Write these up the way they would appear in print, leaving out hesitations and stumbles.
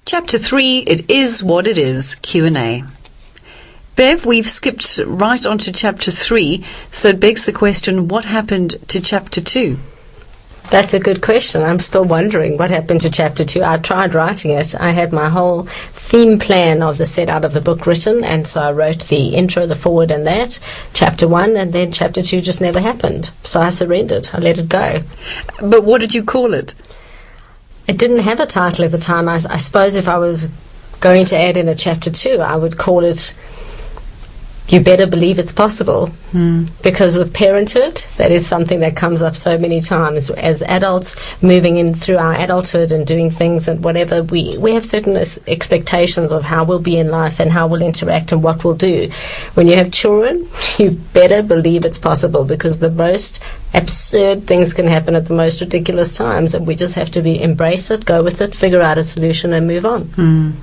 Chapter 3, It Is What It Is, Q&A. Bev, we've skipped right on to Chapter 3, so it begs the question, what happened to Chapter 2? That's a good question. I'm still wondering what happened to Chapter 2. I tried writing it. I had my whole theme plan of the set out of the book written, and so I wrote the intro, the forward and that, Chapter 1, and then Chapter 2 just never happened. So I surrendered. I let it go. But what did you call it? It didn't have a title at the time. I suppose if I was going to add in a Chapter 2, I would call it You Better Believe It's Possible. Because with parenthood, that is something that comes up so many times. As adults, moving in through our adulthood and doing things and whatever, we have certain expectations of how we'll be in life and how we'll interact and what we'll do. When you have children, you better believe it's possible, because the most absurd things can happen at the most ridiculous times, and we just have to embrace it, go with it, figure out a solution and move on.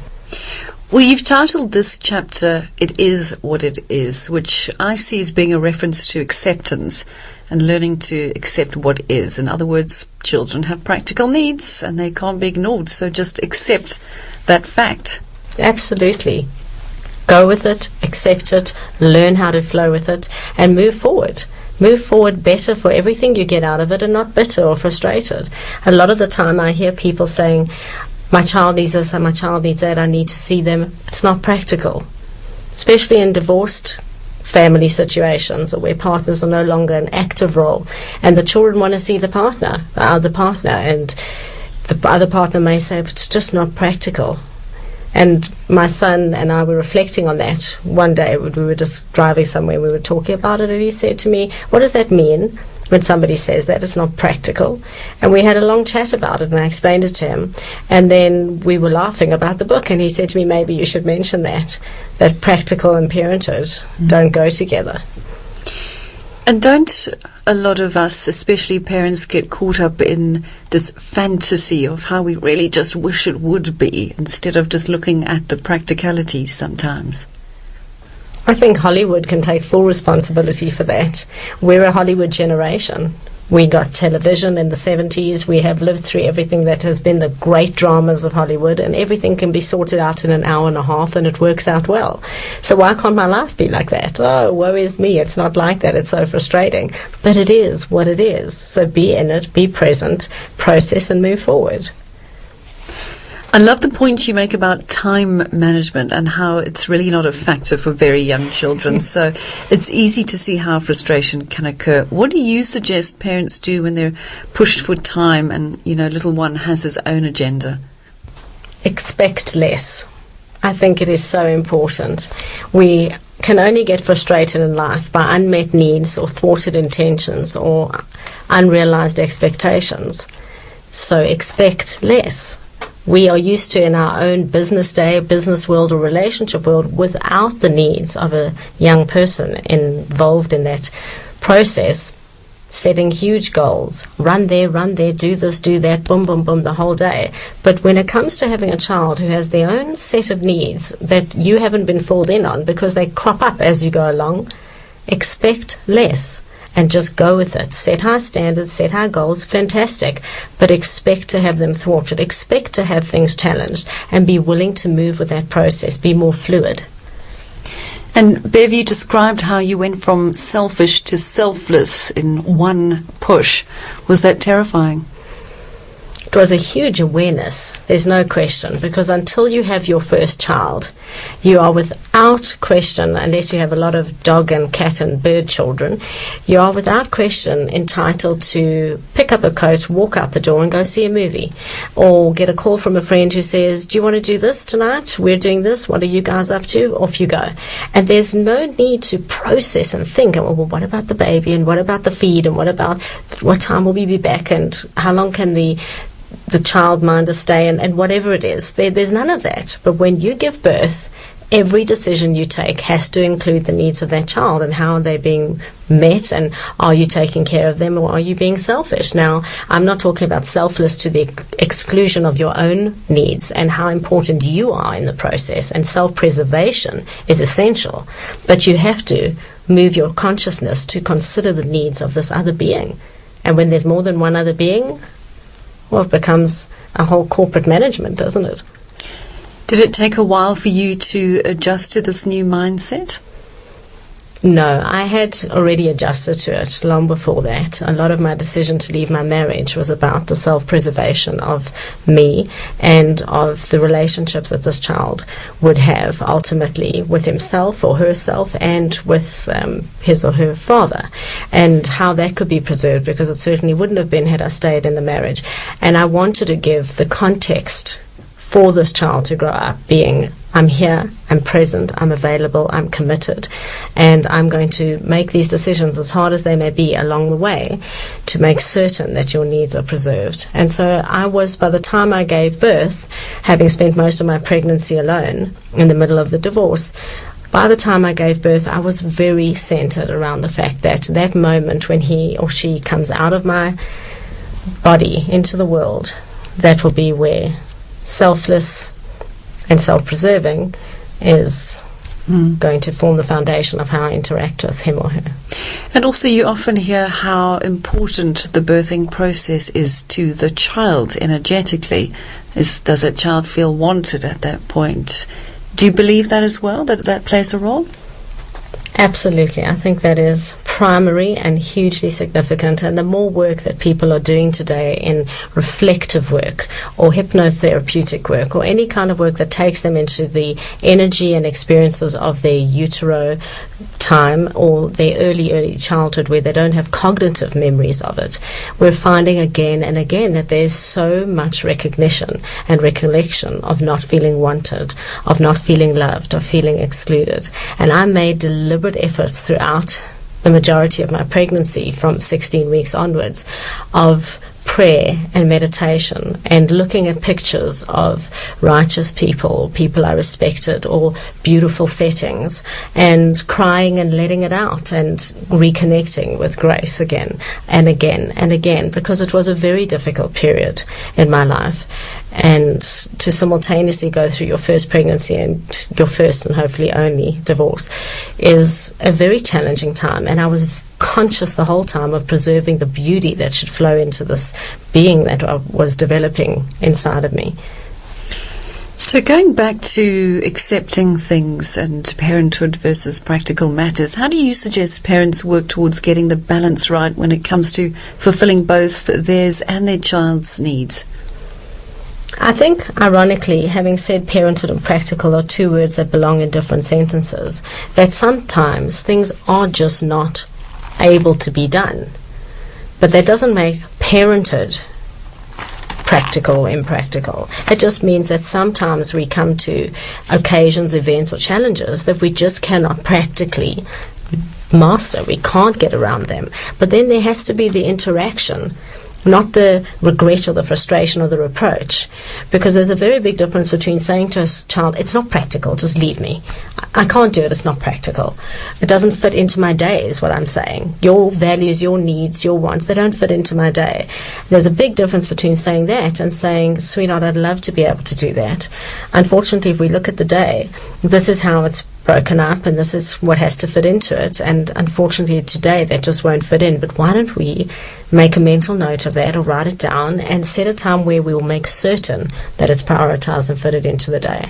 Well, you've titled this chapter, It Is What It Is, which I see as being a reference to acceptance and learning to accept what is. In other words, children have practical needs and they can't be ignored, so just accept that fact. Absolutely. Go with it, accept it, learn how to flow with it, and move forward. Move forward better for everything you get out of it, and not bitter or frustrated. A lot of the time I hear people saying, my child needs this and my child needs that, I need to see them. It's not practical, especially in divorced family situations or where partners are no longer an active role, and the children want to see the partner, and the other partner may say, but it's just not practical. And my son and I were reflecting on that one day. We were just driving somewhere, we were talking about it, and he said to me, what does that mean when somebody says that it's not practical? And we had a long chat about it, and I explained it to him, and then we were laughing about the book, and he said to me, maybe you should mention that practical and parenthood don't go together. And don't a lot of us, especially parents, get caught up in this fantasy of how we really just wish it would be, instead of just looking at the practicalities sometimes? I think Hollywood can take full responsibility for that. We're a Hollywood generation. We got television in the 70s. We have lived through everything that has been the great dramas of Hollywood, and everything can be sorted out in an hour and a half, and it works out well. So why can't my life be like that? Oh, woe is me. It's not like that. It's so frustrating. But it is what it is. So be in it, be present, process, and move forward. I love the point you make about time management and how it's really not a factor for very young children. So it's easy to see how frustration can occur. What do you suggest parents do when they're pushed for time and, little one has his own agenda? Expect less. I think it is so important. We can only get frustrated in life by unmet needs or thwarted intentions or unrealized expectations. So expect less. We are used to, in our own business day, business world or relationship world, without the needs of a young person involved in that process, setting huge goals. Run there, do this, do that, boom, boom, boom, the whole day. But when it comes to having a child who has their own set of needs that you haven't been filled in on because they crop up as you go along, expect less. And just go with it. Set high standards, set high goals, fantastic. But expect to have them thwarted. Expect to have things challenged. And be willing to move with that process. Be more fluid. And Bev, you described how you went from selfish to selfless in one push. Was that terrifying? It was a huge awareness, there's no question, because until you have your first child, you are without question, unless you have a lot of dog and cat and bird children, you are without question entitled to pick up a coat, walk out the door and go see a movie, or get a call from a friend who says, do you want to do this tonight? We're doing this. What are you guys up to? Off you go. And there's no need to process and think, well, what about the baby, and what about the feed, and what about what time will we be back, and how long can the childminder stay, and whatever it is. There's none of that. But when you give birth, every decision you take has to include the needs of that child and how are they being met, and are you taking care of them, or are you being selfish? Now, I'm not talking about selfless to the exclusion of your own needs and how important you are in the process, and self-preservation is essential. But you have to move your consciousness to consider the needs of this other being. And when there's more than one other being, well, it becomes a whole corporate management, doesn't it? Did it take a while for you to adjust to this new mindset? No, I had already adjusted to it long before that. A lot of my decision to leave my marriage was about the self-preservation of me and of the relationship that this child would have ultimately with himself or herself and with his or her father, and how that could be preserved, because it certainly wouldn't have been had I stayed in the marriage. And I wanted to give the context for this child to grow up being, I'm here, I'm present, I'm available, I'm committed, and I'm going to make these decisions, as hard as they may be along the way, to make certain that your needs are preserved. And so I was, by the time I gave birth, having spent most of my pregnancy alone in the middle of the divorce, by the time I gave birth, I was very centered around the fact that that moment when he or she comes out of my body into the world, that will be where selfless and self-preserving is going to form the foundation of how I interact with him or her. And also you often hear how important the birthing process is to the child energetically. Does that child feel wanted at that point? Do you believe that as well, that plays a role? Absolutely. I think that is primary and hugely significant. And the more work that people are doing today in reflective work or hypnotherapeutic work or any kind of work that takes them into the energy and experiences of their utero time or their early childhood where they don't have cognitive memories of it, we're finding again and again that there's so much recognition and recollection of not feeling wanted, of not feeling loved, of feeling excluded. And I made deliberate efforts throughout the majority of my pregnancy from 16 weeks onwards of prayer and meditation and looking at pictures of righteous people I respected, or beautiful settings, and crying and letting it out and reconnecting with grace again and again and again, because it was a very difficult period in my life. And to simultaneously go through your first pregnancy and your first and hopefully only divorce is a very challenging time. And I was conscious the whole time of preserving the beauty that should flow into this being that was developing inside of me. So going back to accepting things and parenthood versus practical matters, how do you suggest parents work towards getting the balance right when it comes to fulfilling both theirs and their child's needs? I think, ironically, having said parenthood and practical are two words that belong in different sentences, that sometimes things are just not able to be done. But that doesn't make parenthood practical or impractical. It just means that sometimes we come to occasions, events, or challenges that we just cannot practically master. We can't get around them. But then there has to be the interaction, not the regret or the frustration or the reproach, because there's a very big difference between saying to a child, it's not practical, just leave me. I can't do it, it's not practical. It doesn't fit into my day is what I'm saying. Your values, your needs, your wants, they don't fit into my day. There's a big difference between saying that and saying, sweetheart, I'd love to be able to do that. Unfortunately, if we look at the day, this is how it's broken up and this is what has to fit into it, and unfortunately today that just won't fit in. But why don't we make a mental note of that or write it down and set a time where we will make certain that it's prioritized and fitted into the day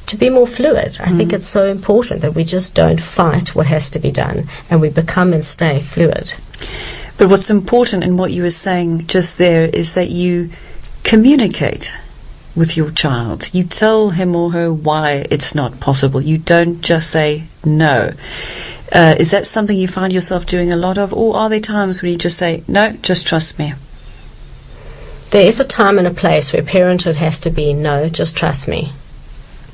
to be more fluid. I think it's so important that we just don't fight what has to be done and we become and stay fluid. But what's important in what you were saying just there is that you communicate with your child. You tell him or her why it's not possible. You don't just say no. Is that something you find yourself doing a lot of, or are there times when you just say, no, just trust me? There is a time and a place where parenthood has to be, no, just trust me.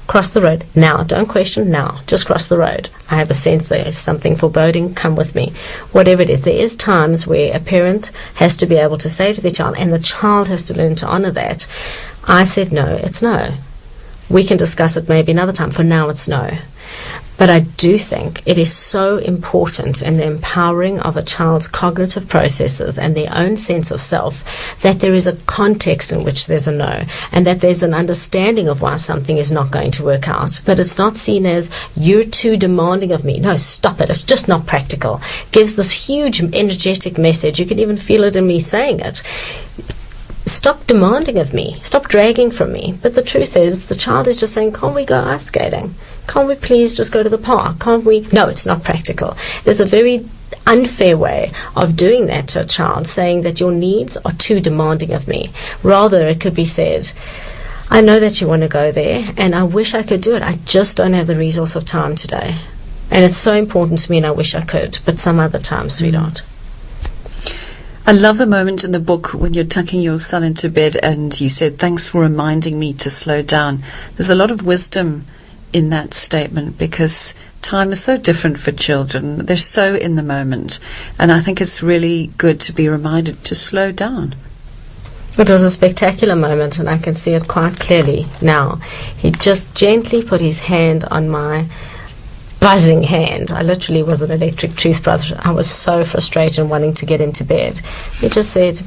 Cross the road now. Don't question now. Just cross the road. I have a sense there is something foreboding. Come with me. Whatever it is, there is times where a parent has to be able to say to their child, and the child has to learn to honor that. I said no, it's no. We can discuss it maybe another time. For now, it's no. But I do think it is so important in the empowering of a child's cognitive processes and their own sense of self that there is a context in which there's a no, and that there's an understanding of why something is not going to work out. But it's not seen as, you're too demanding of me. No, stop it. It's just not practical. Gives this huge energetic message. You can even feel it in me saying it. stop demanding of me, stop dragging from me. But the truth is, the child is just saying, can't we go ice skating? Can't we please just go to the park? Can't we? No, it's not practical. There's a very unfair way of doing that to a child, saying that your needs are too demanding of me. Rather, it could be said, I know that you want to go there, and I wish I could do it. I just don't have the resource of time today. And it's so important to me, and I wish I could, but some other time, sweetheart. I love the moment in the book when you're tucking your son into bed and you said, thanks for reminding me to slow down. There's a lot of wisdom in that statement because time is so different for children. They're so in the moment. And I think it's really good to be reminded to slow down. It was a spectacular moment, and I can see it quite clearly now. He just gently put his hand on my buzzing hand. I literally was an electric toothbrush. I was so frustrated and wanting to get him to bed. He just said,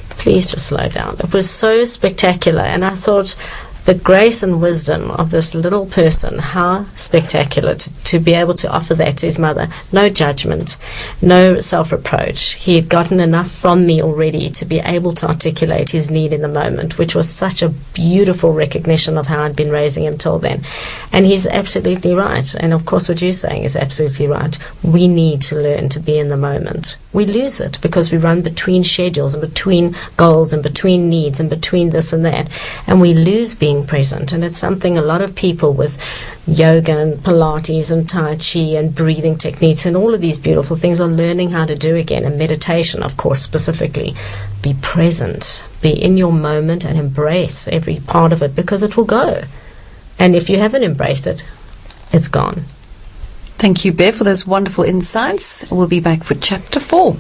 please just slow down. It was so spectacular, and I thought, the grace and wisdom of this little person, how spectacular to be able to offer that to his mother. No judgment, no self-reproach. He had gotten enough from me already to be able to articulate his need in the moment, which was such a beautiful recognition of how I'd been raising him till then. And he's absolutely right. And of course what you're saying is absolutely right. We need to learn to be in the moment. We lose it because we run between schedules and between goals and between needs and between this and that, and we lose being present. And it's something a lot of people with yoga and Pilates and Tai Chi and breathing techniques and all of these beautiful things are learning how to do again, and meditation, of course, specifically. Be present, be in your moment, and embrace every part of it, because it will go. And if you haven't embraced it, it's gone. Thank you, Bev, for those wonderful insights. We'll be back for Chapter 4.